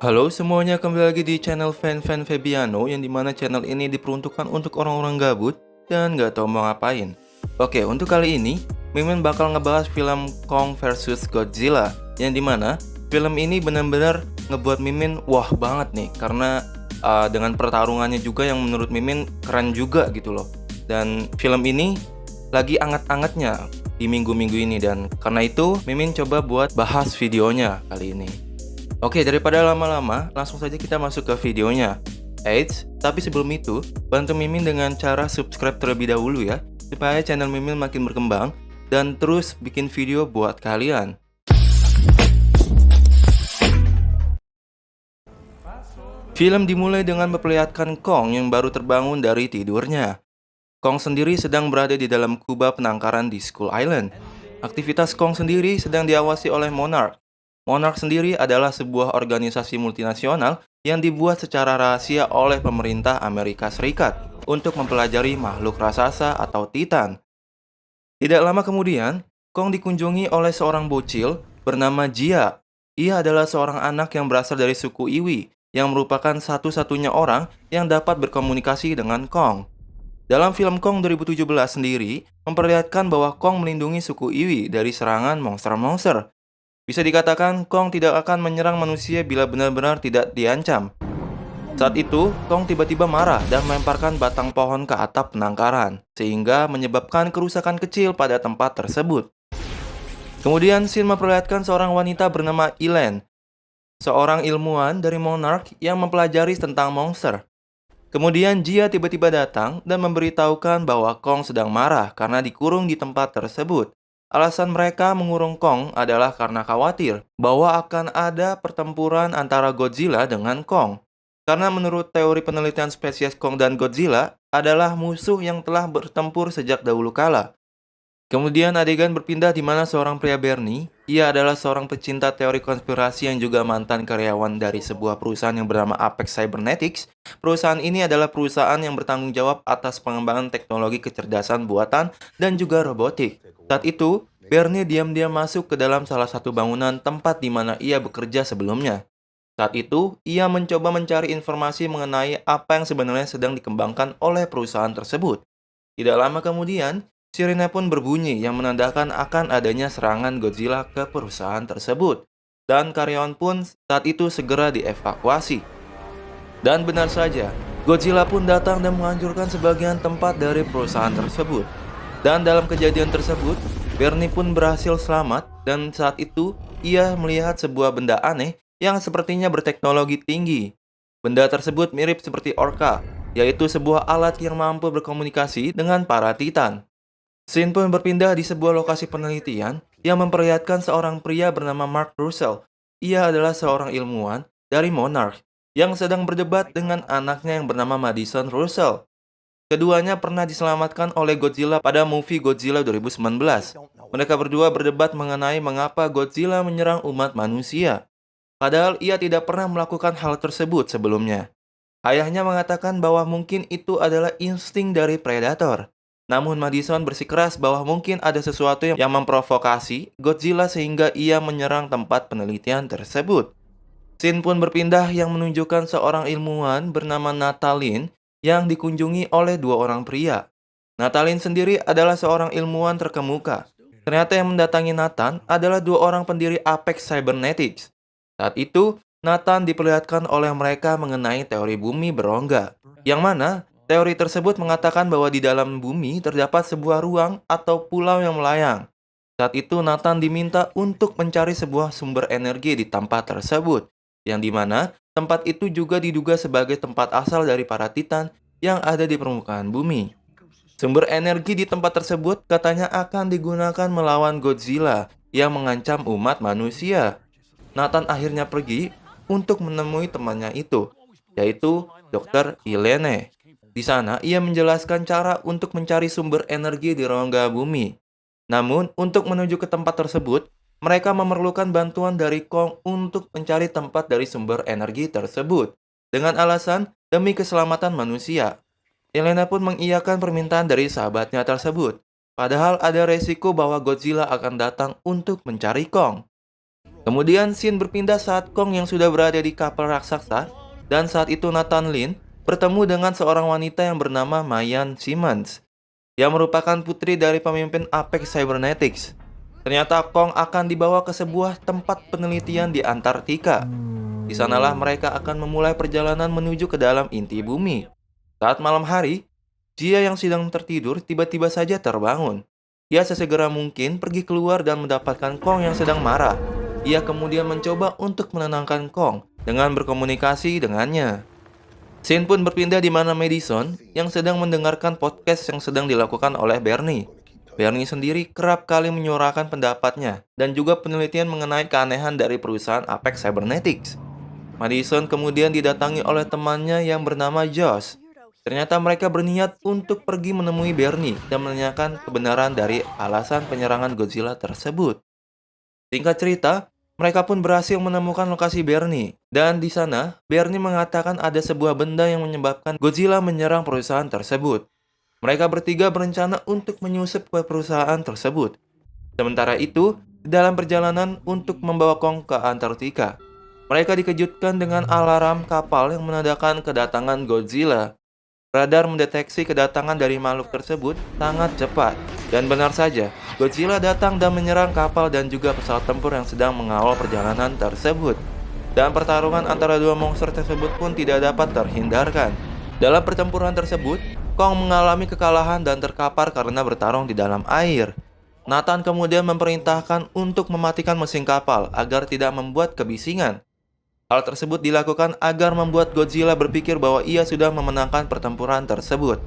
Halo semuanya, kembali lagi di channel Fan Febiano, yang dimana channel ini diperuntukkan untuk orang-orang gabut dan nggak tahu mau ngapain. Oke, untuk kali ini Mimin bakal ngebahas film Kong vs Godzilla, yang dimana film ini benar-benar ngebuat Mimin wah banget nih, karena dengan pertarungannya juga yang menurut Mimin keren juga gitu loh. Dan film ini lagi anget-angetnya di minggu-minggu ini, dan karena itu Mimin coba buat bahas videonya kali ini. Oke, daripada lama-lama, langsung saja kita masuk ke videonya. Eits, tapi sebelum itu, bantu Mimin dengan cara subscribe terlebih dahulu ya, supaya channel Mimin makin berkembang dan terus bikin video buat kalian. Film dimulai dengan memperlihatkan Kong yang baru terbangun dari tidurnya. Kong sendiri sedang berada di dalam kubah penangkaran di Skull Island. Aktivitas Kong sendiri sedang diawasi oleh Monarch. Monarch sendiri adalah sebuah organisasi multinasional yang dibuat secara rahasia oleh pemerintah Amerika Serikat untuk mempelajari makhluk raksasa atau Titan. Tidak lama kemudian, Kong dikunjungi oleh seorang bocil bernama Jia. Ia adalah seorang anak yang berasal dari suku Iwi, yang merupakan satu-satunya orang yang dapat berkomunikasi dengan Kong. Dalam film Kong 2017 sendiri, memperlihatkan bahwa Kong melindungi suku Iwi dari serangan monster-monster. Bisa dikatakan, Kong tidak akan menyerang manusia bila benar-benar tidak diancam. Saat itu, Kong tiba-tiba marah dan melemparkan batang pohon ke atap penangkaran, sehingga menyebabkan kerusakan kecil pada tempat tersebut. Kemudian, scene memperlihatkan seorang wanita bernama Elaine, seorang ilmuwan dari Monarch yang mempelajari tentang monster. Kemudian Jia tiba-tiba datang dan memberitahukan bahwa Kong sedang marah karena dikurung di tempat tersebut. Alasan mereka mengurung Kong adalah karena khawatir bahwa akan ada pertempuran antara Godzilla dengan Kong. Karena menurut teori penelitian spesies Kong dan Godzilla adalah musuh yang telah bertempur sejak dahulu kala. Kemudian adegan berpindah di mana seorang pria Bernie, ia adalah seorang pecinta teori konspirasi yang juga mantan karyawan dari sebuah perusahaan yang bernama Apex Cybernetics. Perusahaan ini adalah perusahaan yang bertanggung jawab atas pengembangan teknologi kecerdasan buatan dan juga robotik. Saat itu, Bernie diam-diam masuk ke dalam salah satu bangunan tempat di mana ia bekerja sebelumnya. Saat itu, ia mencoba mencari informasi mengenai apa yang sebenarnya sedang dikembangkan oleh perusahaan tersebut. Tidak lama kemudian, sirene pun berbunyi yang menandakan akan adanya serangan Godzilla ke perusahaan tersebut. Dan karyawan pun saat itu segera dievakuasi. Dan benar saja, Godzilla pun datang dan menghancurkan sebagian tempat dari perusahaan tersebut. Dan dalam kejadian tersebut, Bernie pun berhasil selamat dan saat itu ia melihat sebuah benda aneh yang sepertinya berteknologi tinggi. Benda tersebut mirip seperti orca, yaitu sebuah alat yang mampu berkomunikasi dengan para Titan. Scene pun berpindah di sebuah lokasi penelitian yang memperlihatkan seorang pria bernama Mark Russell. Ia adalah seorang ilmuwan dari Monarch yang sedang berdebat dengan anaknya yang bernama Madison Russell. Keduanya pernah diselamatkan oleh Godzilla pada movie Godzilla 2019. Mereka berdua berdebat mengenai mengapa Godzilla menyerang umat manusia. Padahal ia tidak pernah melakukan hal tersebut sebelumnya. Ayahnya mengatakan bahwa mungkin itu adalah insting dari predator. Namun Madison bersikeras bahwa mungkin ada sesuatu yang memprovokasi Godzilla sehingga ia menyerang tempat penelitian tersebut. Scene pun berpindah yang menunjukkan seorang ilmuwan bernama Natalin yang dikunjungi oleh dua orang pria. Natalin sendiri adalah seorang ilmuwan terkemuka. Ternyata yang mendatangi Nathan adalah dua orang pendiri Apex Cybernetics. Saat itu, Nathan diperlihatkan oleh mereka mengenai teori bumi berongga, yang mana teori tersebut mengatakan bahwa di dalam bumi terdapat sebuah ruang atau pulau yang melayang. Saat itu Nathan diminta untuk mencari sebuah sumber energi di tempat tersebut, yang dimana tempat itu juga diduga sebagai tempat asal dari para Titan yang ada di permukaan bumi. Sumber energi di tempat tersebut katanya akan digunakan melawan Godzilla yang mengancam umat manusia. Nathan akhirnya pergi untuk menemui temannya itu, yaitu Dr. Ilene. Di sana, ia menjelaskan cara untuk mencari sumber energi di rongga bumi. Namun, untuk menuju ke tempat tersebut, mereka memerlukan bantuan dari Kong untuk mencari tempat dari sumber energi tersebut, dengan alasan demi keselamatan manusia. Elena pun mengiyakan permintaan dari sahabatnya tersebut, padahal ada resiko bahwa Godzilla akan datang untuk mencari Kong. Kemudian scene berpindah saat Kong yang sudah berada di kapal raksasa, dan saat itu Nathan Lin bertemu dengan seorang wanita yang bernama Mayan Simmons, yang merupakan putri dari pemimpin Apex Cybernetics. Ternyata Kong akan dibawa ke sebuah tempat penelitian di Antartika. Di sanalah mereka akan memulai perjalanan menuju ke dalam inti bumi. Saat malam hari, Jia yang sedang tertidur tiba-tiba saja terbangun. Ia sesegera mungkin pergi keluar dan mendapatkan Kong yang sedang marah. Ia kemudian mencoba untuk menenangkan Kong dengan berkomunikasi dengannya. Scene pun berpindah di mana Madison yang sedang mendengarkan podcast yang sedang dilakukan oleh Bernie. Bernie sendiri kerap kali menyuarakan pendapatnya dan juga penelitian mengenai keanehan dari perusahaan Apex Cybernetics. Madison kemudian didatangi oleh temannya yang bernama Josh. Ternyata mereka berniat untuk pergi menemui Bernie dan menanyakan kebenaran dari alasan penyerangan Godzilla tersebut. Singkat cerita, mereka pun berhasil menemukan lokasi Bernie. Dan di sana, Bernie mengatakan ada sebuah benda yang menyebabkan Godzilla menyerang perusahaan tersebut. Mereka bertiga berencana untuk menyusup ke perusahaan tersebut. Sementara itu, di dalam perjalanan untuk membawa Kong ke Antartika, mereka dikejutkan dengan alarm kapal yang menandakan kedatangan Godzilla. Radar mendeteksi kedatangan dari makhluk tersebut sangat cepat. Dan benar saja, Godzilla datang dan menyerang kapal dan juga pesawat tempur yang sedang mengawal perjalanan tersebut. Dan pertarungan antara dua monster tersebut pun tidak dapat terhindarkan. Dalam pertempuran tersebut, Kong mengalami kekalahan dan terkapar karena bertarung di dalam air. Nathan kemudian memerintahkan untuk mematikan mesin kapal agar tidak membuat kebisingan. Hal tersebut dilakukan agar membuat Godzilla berpikir bahwa ia sudah memenangkan pertempuran tersebut.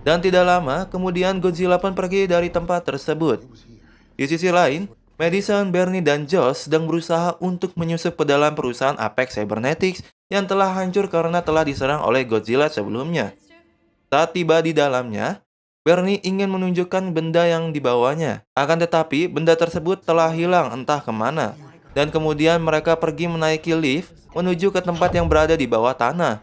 Dan tidak lama, kemudian Godzilla pun pergi dari tempat tersebut. Di sisi lain, Madison, Bernie, dan Josh sedang berusaha untuk menyusup ke dalam perusahaan Apex Cybernetics yang telah hancur karena telah diserang oleh Godzilla sebelumnya. Saat tiba di dalamnya, Bernie ingin menunjukkan benda yang dibawanya. Akan tetapi, benda tersebut telah hilang entah kemana. Dan kemudian mereka pergi menaiki lift menuju ke tempat yang berada di bawah tanah.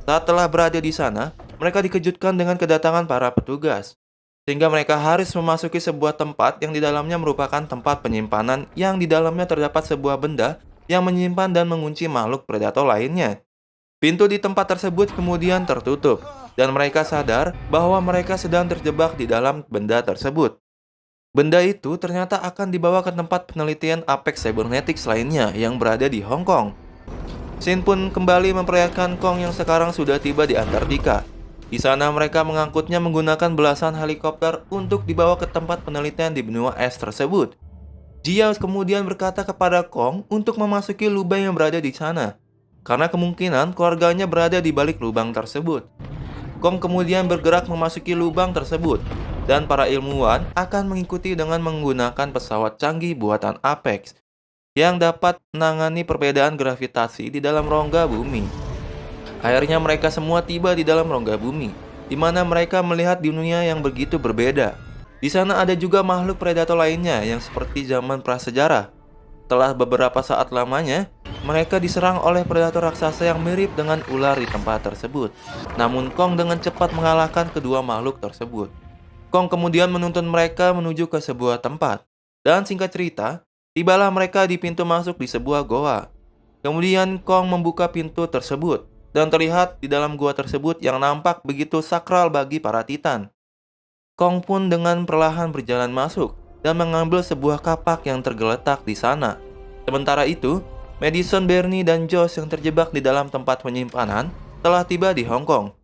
Saat telah berada di sana, mereka dikejutkan dengan kedatangan para petugas. Sehingga mereka harus memasuki sebuah tempat yang di dalamnya merupakan tempat penyimpanan yang di dalamnya terdapat sebuah benda yang menyimpan dan mengunci makhluk predator lainnya. Pintu di tempat tersebut kemudian tertutup, dan mereka sadar bahwa mereka sedang terjebak di dalam benda tersebut. Benda itu ternyata akan dibawa ke tempat penelitian Apex Cybernetics lainnya yang berada di Hong Kong. Scene pun kembali memperlihatkan Kong yang sekarang sudah tiba di Antartika. Di sana mereka mengangkutnya menggunakan belasan helikopter untuk dibawa ke tempat penelitian di benua es tersebut. Jia kemudian berkata kepada Kong untuk memasuki lubang yang berada di sana, karena kemungkinan keluarganya berada di balik lubang tersebut. Kong kemudian bergerak memasuki lubang tersebut, dan para ilmuwan akan mengikuti dengan menggunakan pesawat canggih buatan Apex yang dapat menangani perbedaan gravitasi di dalam rongga bumi. Akhirnya mereka semua tiba di dalam rongga bumi, di mana mereka melihat dunia yang begitu berbeda. Di sana ada juga makhluk predator lainnya yang seperti zaman prasejarah. Setelah beberapa saat lamanya, mereka diserang oleh predator raksasa yang mirip dengan ular di tempat tersebut. Namun Kong dengan cepat mengalahkan kedua makhluk tersebut. Kong kemudian menuntun mereka menuju ke sebuah tempat. Dan singkat cerita, tibalah mereka di pintu masuk di sebuah goa. Kemudian Kong membuka pintu tersebut, dan terlihat di dalam gua tersebut yang nampak begitu sakral bagi para Titan. Kong pun dengan perlahan berjalan masuk dan mengambil sebuah kapak yang tergeletak di sana. Sementara itu, Madison, Bernie, dan Josh yang terjebak di dalam tempat penyimpanan telah tiba di Hong Kong.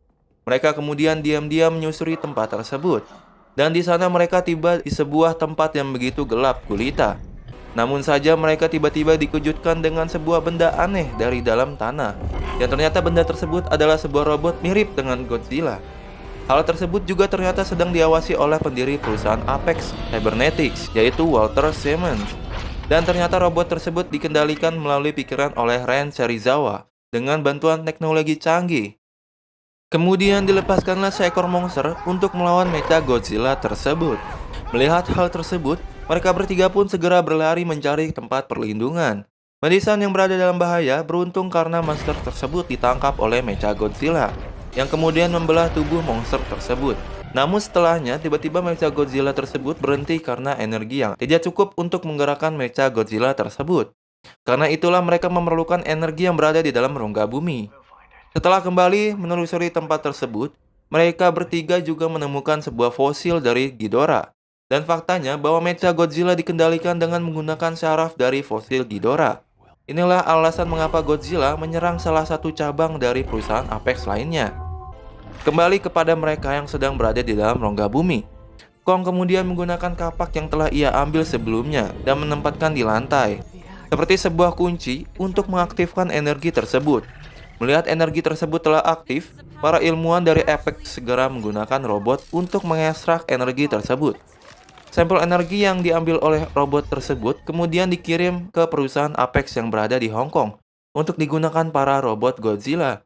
Mereka kemudian diam-diam menyusuri tempat tersebut. Dan di sana mereka tiba di sebuah tempat yang begitu gelap gulita. Namun saja mereka tiba-tiba dikejutkan dengan sebuah benda aneh dari dalam tanah. Yang ternyata benda tersebut adalah sebuah robot mirip dengan Godzilla. Hal tersebut juga ternyata sedang diawasi oleh pendiri perusahaan Apex Cybernetics, yaitu Walter Simmons. Dan ternyata robot tersebut dikendalikan melalui pikiran oleh Ren Serizawa dengan bantuan teknologi canggih. Kemudian dilepaskanlah seekor monster untuk melawan Mecha Godzilla tersebut. Melihat hal tersebut, mereka bertiga pun segera berlari mencari tempat perlindungan. Madison yang berada dalam bahaya beruntung karena monster tersebut ditangkap oleh Mecha Godzilla, yang kemudian membelah tubuh monster tersebut. Namun setelahnya, tiba-tiba Mecha Godzilla tersebut berhenti karena energi yang tidak cukup untuk menggerakkan Mecha Godzilla tersebut. Karena itulah mereka memerlukan energi yang berada di dalam rongga bumi. Setelah kembali menelusuri tempat tersebut, mereka bertiga juga menemukan sebuah fosil dari Ghidorah. Dan faktanya bahwa Mecha Godzilla dikendalikan dengan menggunakan syaraf dari fosil Ghidorah. Inilah alasan mengapa Godzilla menyerang salah satu cabang dari perusahaan Apex lainnya. Kembali kepada mereka yang sedang berada di dalam rongga bumi. Kong kemudian menggunakan kapak yang telah ia ambil sebelumnya dan menempatkan di lantai, seperti sebuah kunci untuk mengaktifkan energi tersebut. Melihat energi tersebut telah aktif, para ilmuwan dari Apex segera menggunakan robot untuk mengekstrak energi tersebut. Sampel energi yang diambil oleh robot tersebut kemudian dikirim ke perusahaan Apex yang berada di Hong Kong untuk digunakan para robot Godzilla.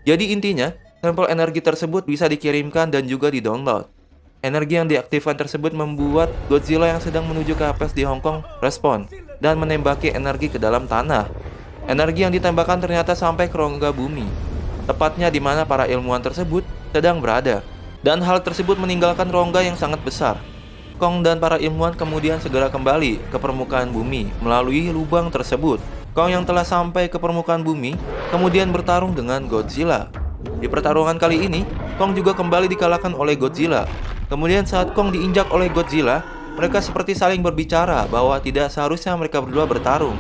Jadi intinya, sampel energi tersebut bisa dikirimkan dan juga di-download. Energi yang diaktifkan tersebut membuat Godzilla yang sedang menuju ke Apex di Hong Kong respon dan menembaki energi ke dalam tanah. Energi yang ditembakkan ternyata sampai ke rongga bumi, tepatnya di mana para ilmuwan tersebut sedang berada. Dan hal tersebut meninggalkan rongga yang sangat besar. Kong dan para ilmuwan kemudian segera kembali ke permukaan bumi melalui lubang tersebut. Kong yang telah sampai ke permukaan bumi kemudian bertarung dengan Godzilla. Di pertarungan kali ini, Kong juga kembali dikalahkan oleh Godzilla. Kemudian saat Kong diinjak oleh Godzilla, mereka seperti saling berbicara bahwa tidak seharusnya mereka berdua bertarung.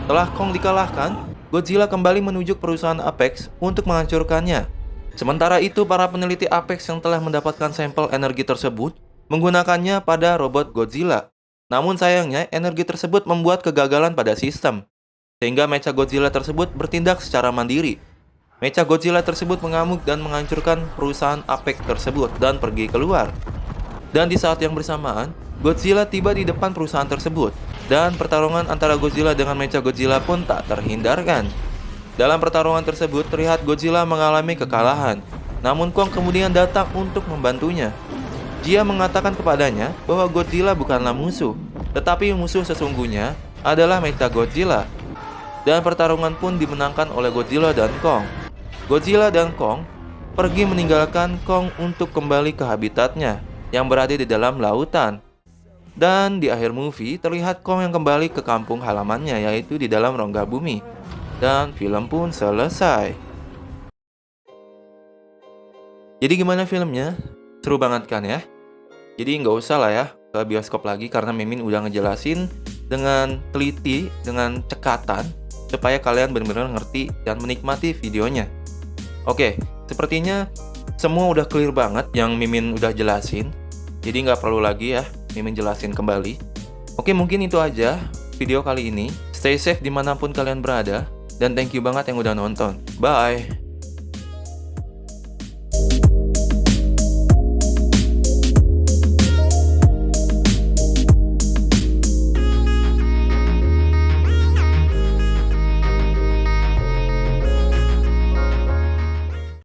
Setelah Kong dikalahkan, Godzilla kembali menuju perusahaan Apex untuk menghancurkannya. Sementara itu, para peneliti Apex yang telah mendapatkan sampel energi tersebut menggunakannya pada robot Godzilla. Namun sayangnya, energi tersebut membuat kegagalan pada sistem, sehingga Mecha Godzilla tersebut bertindak secara mandiri. Mecha Godzilla tersebut mengamuk dan menghancurkan perusahaan Apex tersebut dan pergi keluar. Dan di saat yang bersamaan, Godzilla tiba di depan perusahaan tersebut. Dan pertarungan antara Godzilla dengan Mecha Godzilla pun tak terhindarkan. Dalam pertarungan tersebut, terlihat Godzilla mengalami kekalahan. Namun Kong kemudian datang untuk membantunya. Dia mengatakan kepadanya bahwa Godzilla bukanlah musuh, tetapi musuh sesungguhnya adalah Mecha Godzilla. Dan pertarungan pun dimenangkan oleh Godzilla dan Kong. Godzilla dan Kong pergi meninggalkan Kong untuk kembali ke habitatnya yang berada di dalam lautan. Dan di akhir movie terlihat Kong yang kembali ke kampung halamannya, yaitu di dalam rongga bumi. Dan film pun selesai. Jadi gimana filmnya? Seru banget kan ya? Jadi nggak usah lah ya ke bioskop lagi karena Mimin udah ngejelasin dengan teliti, dengan cekatan, supaya kalian benar-benar ngerti dan menikmati videonya. Oke, sepertinya semua udah clear banget yang Mimin udah jelasin. Jadi nggak perlu lagi ya Mimin jelasin kembali. Oke, mungkin itu aja video kali ini. Stay safe dimanapun kalian berada. Dan thank you banget yang udah nonton. Bye!